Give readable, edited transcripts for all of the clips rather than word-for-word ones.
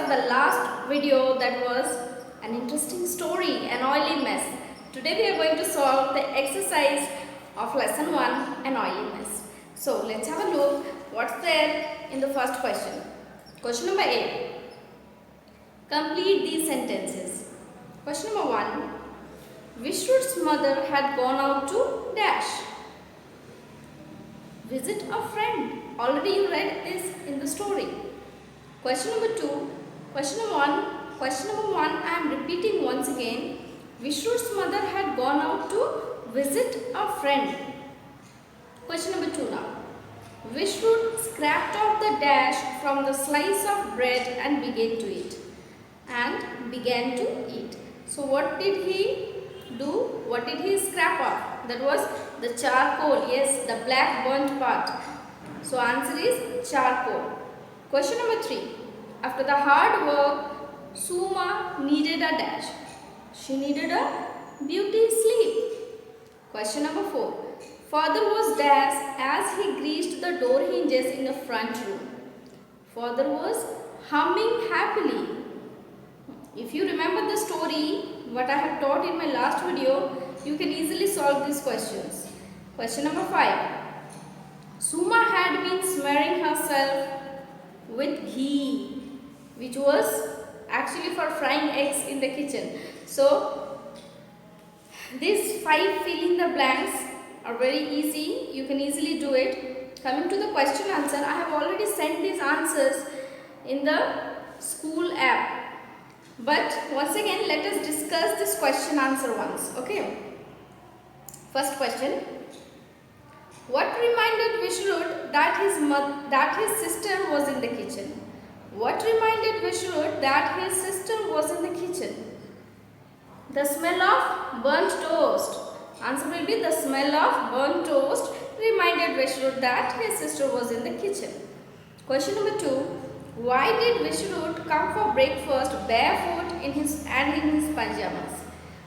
of the last video that was an interesting story, an oily mess. Today we are going to solve the exercise of lesson 1, an oily mess. So let's have a look what's there in the first question. Question number A. Complete these sentences. Question number 1. Vishrut's mother had gone out to dash. Visit a friend. Already you read this in the story. Question number 2. Question number 1 I am repeating once again. Vishrut's mother had gone out to visit a friend. Question number 2 now. Vishrut scraped off the dash from the slice of bread and began to eat. So what did he do? What did he scrap off? That was the charcoal. Yes, the black burnt part. So answer is charcoal. Question number 3. After the hard work, Suma needed a dash. She needed a beauty sleep. Question number 4. Father was dash as he greased the door hinges in the front room. Father was humming happily. If you remember the story, what I have taught in my last video, you can easily solve these questions. Question number 5. Suma had been smearing herself with ghee, which was actually for frying eggs in the kitchen. So, these 5 fill in the blanks are very easy. You can easily do it. Coming to the question answer, I have already sent these answers in the school app. But once again, let us discuss this question answer once. Okay. First question. What reminded Vishrut that his sister was in the kitchen? What reminded Vishrut that his sister was in the kitchen? The smell of burnt toast. Answer will be the smell of burnt toast reminded Vishrut that his sister was in the kitchen. Question number 2. Why did Vishrut come for breakfast barefoot in his pajamas?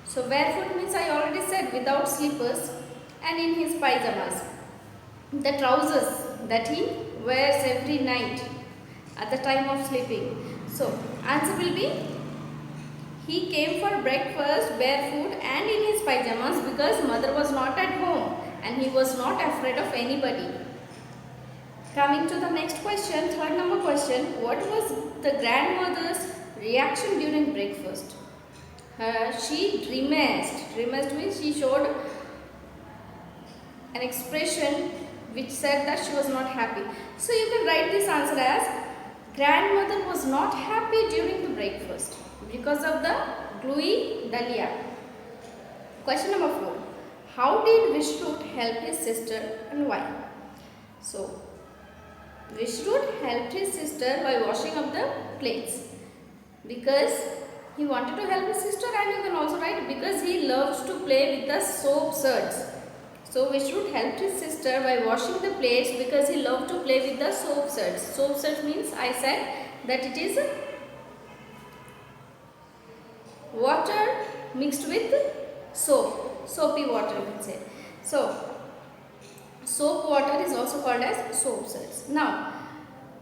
So barefoot means I already said without slippers and in his pajamas. The trousers that he wears every night at the time of sleeping. So answer will be he came for breakfast barefoot and in his pajamas because mother was not at home and he was not afraid of anybody. Coming to the next question, third number question. What was the grandmother's reaction during breakfast? She grimaced. Grimaced means she showed an expression which said that she was not happy. So you can write this answer as grandmother was not happy during the breakfast because of the gluey dalia. Question number 4. How did Vishrut help his sister and why? So Vishrut helped his sister by washing up the plates because he wanted to help his sister, and you can also write because he loves to play with the soap suds. So Vishrut helped his sister by washing the plates because he loved to play with the soap suds. Soap suds means I said that it is water mixed with soap. Soapy water we say. So soap water is also called as soap suds. Now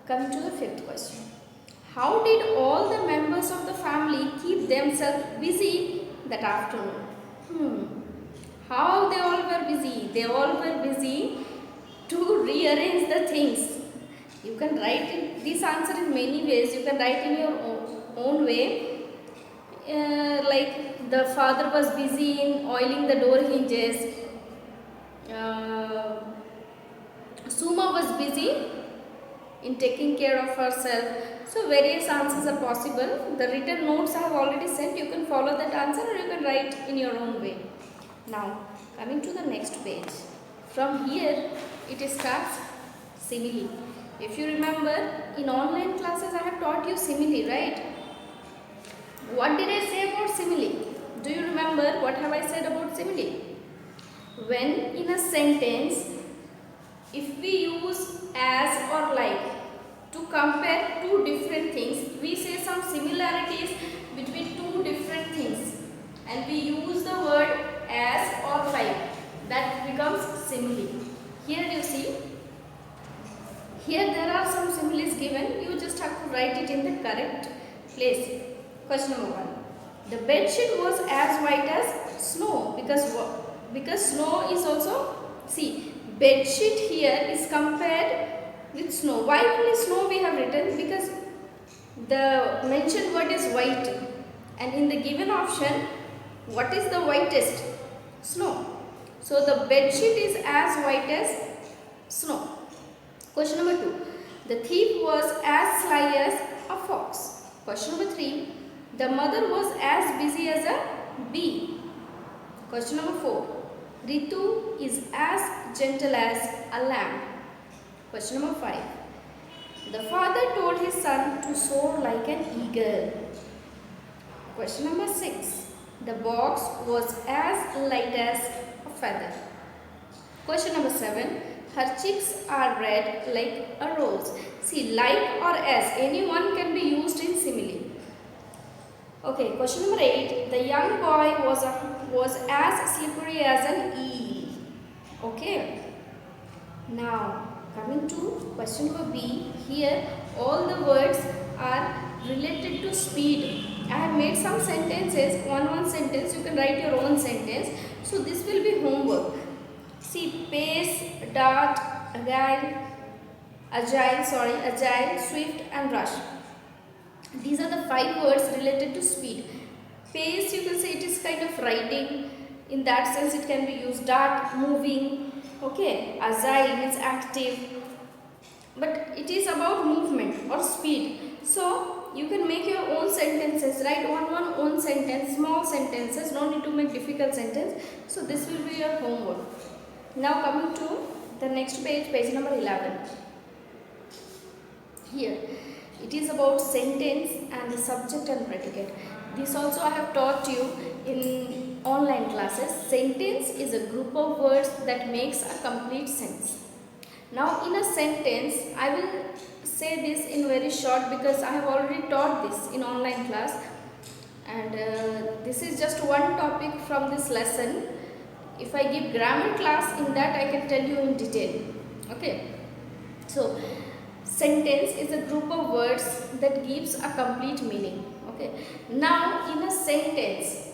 coming to the 5th question. How did all the members of the family keep themselves busy that afternoon? How they all were busy? They all were busy to rearrange the things. You can write this answer in many ways. You can write in your own way. Like the father was busy in oiling the door hinges. Suma was busy in taking care of herself. So various answers are possible. The written notes I have already sent. You can follow that answer or you can write in your own way. Now coming to the next page. From here it starts simile. If you remember in online classes I have taught you simile, right? What did I say about simile? Do you remember what have I said about simile? When in a sentence if we use as or like to compare two different things, we say some similarities between two different things and we use the word as or like, that becomes simile. Here you see, here there are some similes given, you just have to write it in the correct Place. Question number 1. The bed sheet was as white as snow because snow is also, see, bed sheet here is compared with snow. Why only snow we have written? Because the mentioned word is white, and in the given option, what is the whitest? Snow. So the bed sheet is as white as snow. Question number 2. The thief was as sly as a fox. Question number 3. The mother was as busy as a bee. Question number 4. Ritu is as gentle as a lamb. Question number 5. The father told his son to soar like an eagle. Question number 6. The box was as light as a feather. Question number 7. Her cheeks are red like a rose. See, like or as, any one can be used in simile. Okay, question number 8. The young boy was as slippery as an eel. Okay. Now, coming to question number B. Here, all the words are related to speed. I have made some sentences, one sentence. You can write your own sentence. So, this will be homework. See, pace, dart, agile, swift and rush. These are the 5 words related to speed. Pace, you can say it is kind of riding. In that sense, it can be used. Dart, moving. Okay. Agile means active. But it is about movement or speed. So, you can make your own sentences. Write one own sentence, small sentences. No need to make difficult sentence. So, this will be your homework. Now, coming to the next page, page number 11. Here. It is about sentence and the subject and predicate. This also I have taught you in online classes. Sentence is a group of words that makes a complete sense. Now in a sentence, I will say this in very short because I have already taught this in online class. And this is just one topic from this lesson. If I give grammar class, in that I can tell you in detail. Okay. So, sentence is a group of words that gives a complete meaning. Okay. Now, in a sentence,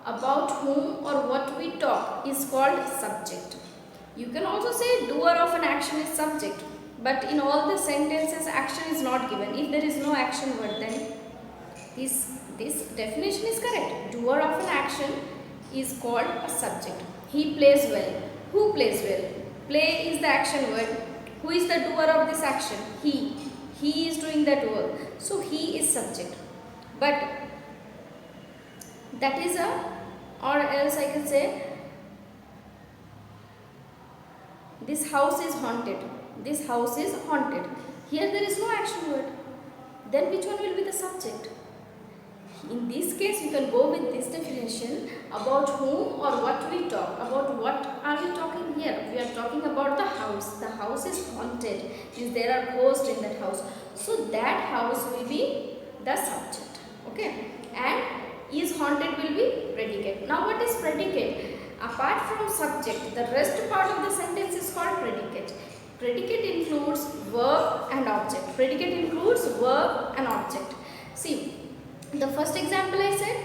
about whom or what we talk is called subject. You can also say doer of an action is subject, but in all the sentences, action is not given. If there is no action word, then this definition is correct. Doer of an action is called a subject. He plays well. Who plays well? Play is the action word. Who is the doer of this action? He. He is doing that work. So, he is subject. But that is a, or else I can say, this house is haunted. This house is haunted. Here there is no action word. Then which one will be the subject? In this case, you can go with this definition. About whom or what we talk. About what are we talking here? We are talking about the house. The house is haunted. Means there are ghosts in that house. So that house will be the subject. Okay. And is haunted will be predicate. Now what is predicate? Apart from subject, the rest part of the sentence is called predicate. Predicate includes verb and object. Predicate includes verb and object. See, the first example I said,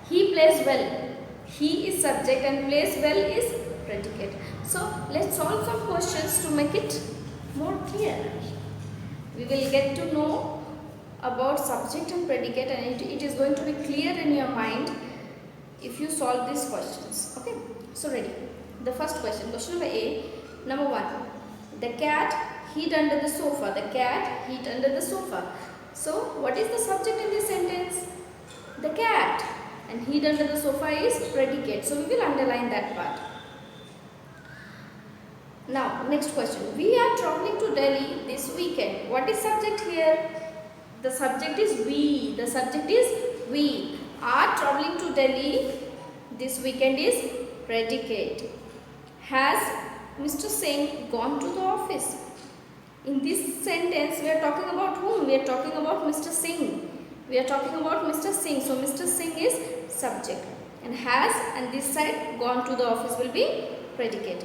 he plays well. He is subject and plays well is predicate. So, let's solve some questions to make it more clear. We will get to know about subject and predicate, and it is going to be clear in your mind if you solve these questions. Okay, so ready. The first question, question number A, number 1. The cat hid under the sofa. The cat hid under the sofa. So, what is the subject in this sentence? The cat. And hid under the sofa is predicate. So, we will underline that part. Now, next question. We are traveling to Delhi this weekend. What is subject here? The subject is we. The subject is we are traveling to Delhi this weekend is predicate. Has Mr. Singh gone to the office? In this sentence, we are talking about whom? We are talking about Mr. Singh. We are talking about Mr. Singh. So, Mr. Singh is subject. And has and this side gone to the office will be predicate.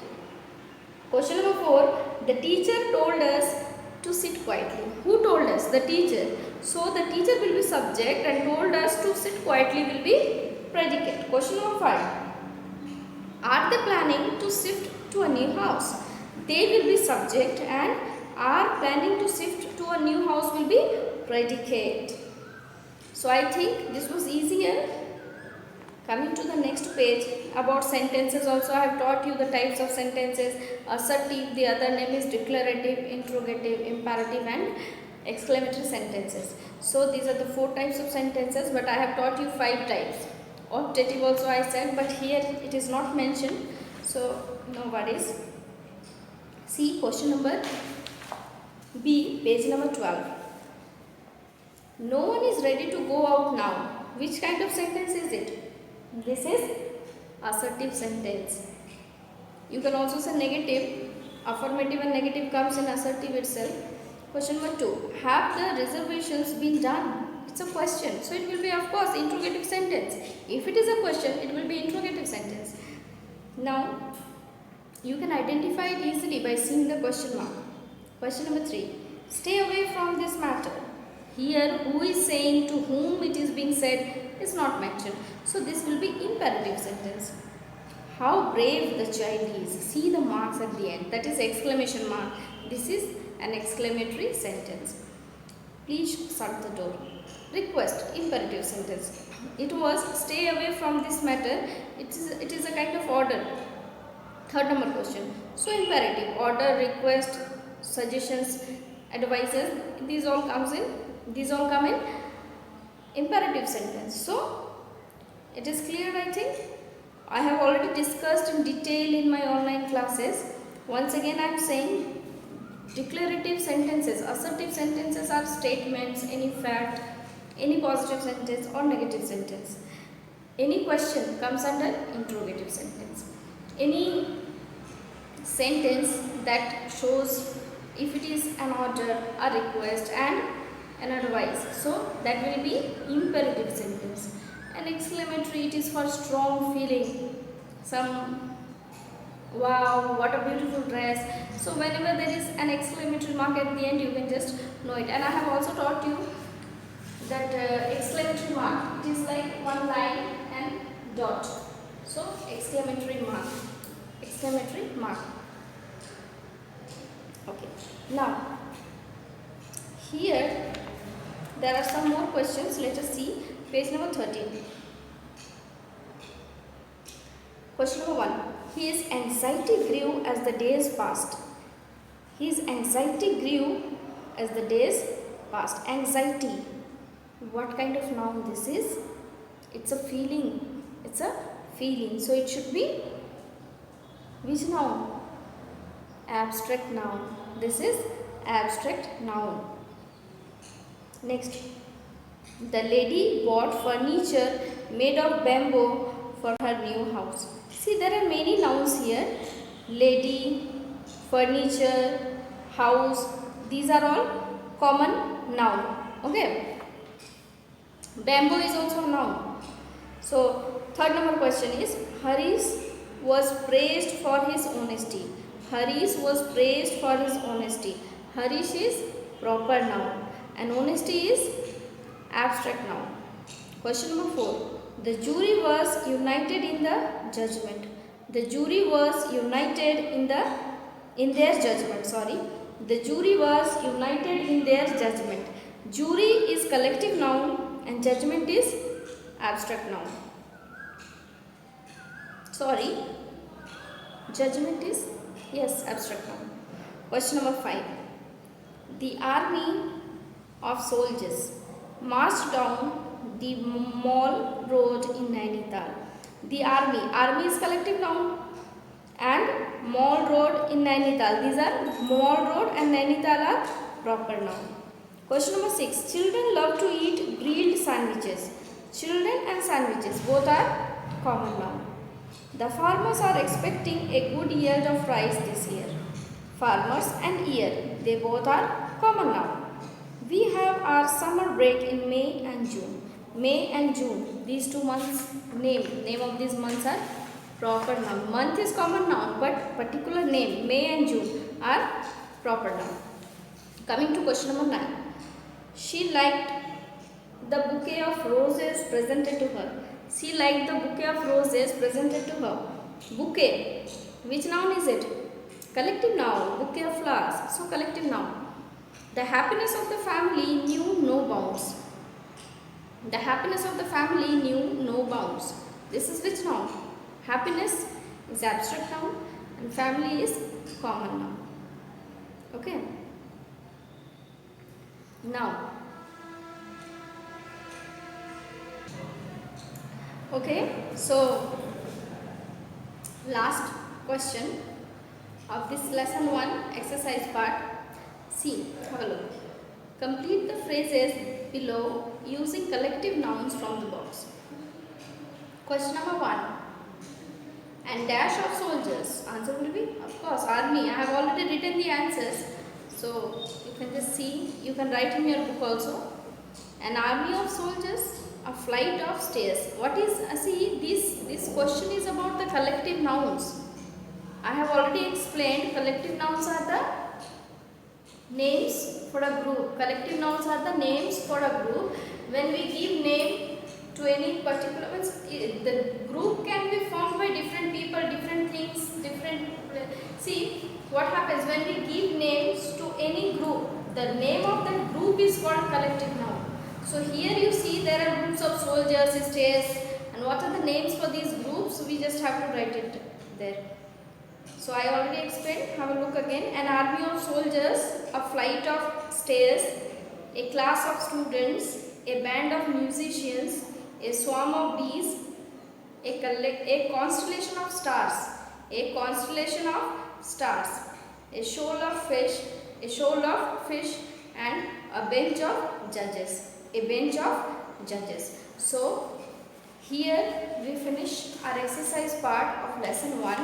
Question number 4. The teacher told us to sit quietly. Who told us? The teacher. So the teacher will be subject and told us to sit quietly will be predicate. Question number 5. Are they planning to shift to a new house? They will be subject and are planning to shift to a new house will be predicate. So I think this was easier. Coming to the next page about sentences, also I have taught you the types of sentences. Assertive, the other name is declarative, interrogative, imperative and exclamatory sentences. So these are the 4 types of sentences, but I have taught you 5 types. Optative also I said, but here it is not mentioned, so no worries. See question number B, page number 12. No one is ready to go out now. Which kind of sentence is it? This is assertive sentence. You can also say negative. Affirmative and negative comes in assertive itself. Question number 2. Have the reservations been done? It's a question. So it will be, of course, interrogative sentence. If it is a question, it will be interrogative sentence. Now, you can identify it easily by seeing the question mark. Question number 3. Stay away from this matter. Here, who is saying, to whom it is being said is not mentioned. So this will be imperative sentence. How brave the child is. See the marks at the end. That is exclamation mark. This is an exclamatory sentence. Please shut the door. Request, imperative sentence. It was stay away from this matter. It is a kind of order. Third number question. So imperative, order, request, suggestions, advices. These all come in imperative sentence. So it is clear, I think. I have already discussed in detail in my online classes. Once again I am saying declarative sentences, assertive sentences are statements, any fact, any positive sentence or negative sentence. Any question comes under interrogative sentence. Any sentence that shows if it is an order, a request and an advice, so that will be imperative sentence. An exclamatory, it is for strong feeling, some wow, what a beautiful dress. So whenever there is an exclamatory mark at the end, you can just know it. And I have also taught you that exclamatory mark, it is like one line and dot. So exclamatory mark. Okay. Now here there are some more questions. Let us see page number 13. Question number 1. His anxiety grew as the days passed. His anxiety grew as the days passed. Anxiety. What kind of noun this is? It's a feeling. It's a feeling. So it should be which noun? Abstract noun. This is abstract noun. Next. The lady bought furniture made of bamboo for her new house. See, there are many nouns here. Lady, furniture, house. These are all common noun. Okay. Bamboo is also a noun. So, third number question is Harish was praised for his honesty. Harish was praised for his honesty. Harish is proper noun and honesty is abstract noun. Question number 4. The jury was united in the judgment. The jury was united in their judgment. The jury was united in their judgment. Jury is collective noun and judgment is abstract noun. Judgment is, yes, abstract noun. Question number 5. The army of soldiers marched down the Mall Road in Nainital. The army is collective noun and Mall Road in Nainital. These are Mall Road and Nainital are proper noun. Question number 6. Children love to eat grilled sandwiches. Children and sandwiches both are common noun. The farmers are expecting a good yield of rice this year. Farmers and year, they both are common noun. We have our summer break in May and June. May and June, these 2 months, name of these months are proper noun. Month is common noun, but particular name, May and June, are proper noun. Coming to question number 9. She liked the bouquet of roses presented to her. She liked the bouquet of roses presented to her. Bouquet. Which noun is it? Collective noun. Bouquet of flowers. So collective noun. The happiness of the family knew no bounds. The happiness of the family knew no bounds. This is which noun? Happiness is abstract noun and family is common noun. Okay. Now, okay, so last question of this lesson 1 exercise part. See, have a look. Complete the phrases below using collective nouns from the box. Question number 1. And dash of soldiers. Answer will be, of course, army. I have already written the answers. So, you can just see, you can write in your book also. An army of soldiers, a flight of stairs. What is, see, this question is about the collective nouns. I have already explained collective nouns are the names for a group. Collective nouns are the names for a group. When we give name to any particular, the group can be formed by different people, different things, different. See what happens when we give names to any group. The name of that group is called collective noun. So here you see there are groups of soldiers, stairs, and what are the names for these groups? We just have to write it there. So I already explained. Have a look again. An army of soldiers, a flight of stairs, a class of students, a band of musicians, a swarm of bees, a constellation of stars, a constellation of stars, a shoal of fish, and a bench of judges. A bench of judges. So here we finish our exercise part of lesson 1.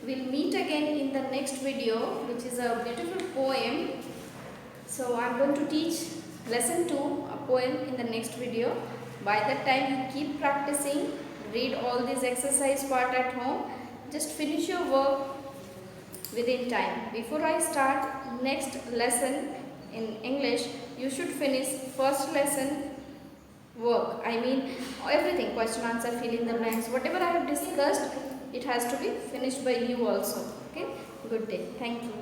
We'll meet again in the next video, which is a beautiful poem. So I'm going to teach lesson 2, a poem, in the next video. By that time you keep practicing, read all these exercise part at home. Just finish your work within time. Before I start next lesson in English, you should finish first lesson work. I mean everything, question, answer, fill in the blanks, whatever I have discussed, it has to be finished by you also. Okay, good day. Thank you.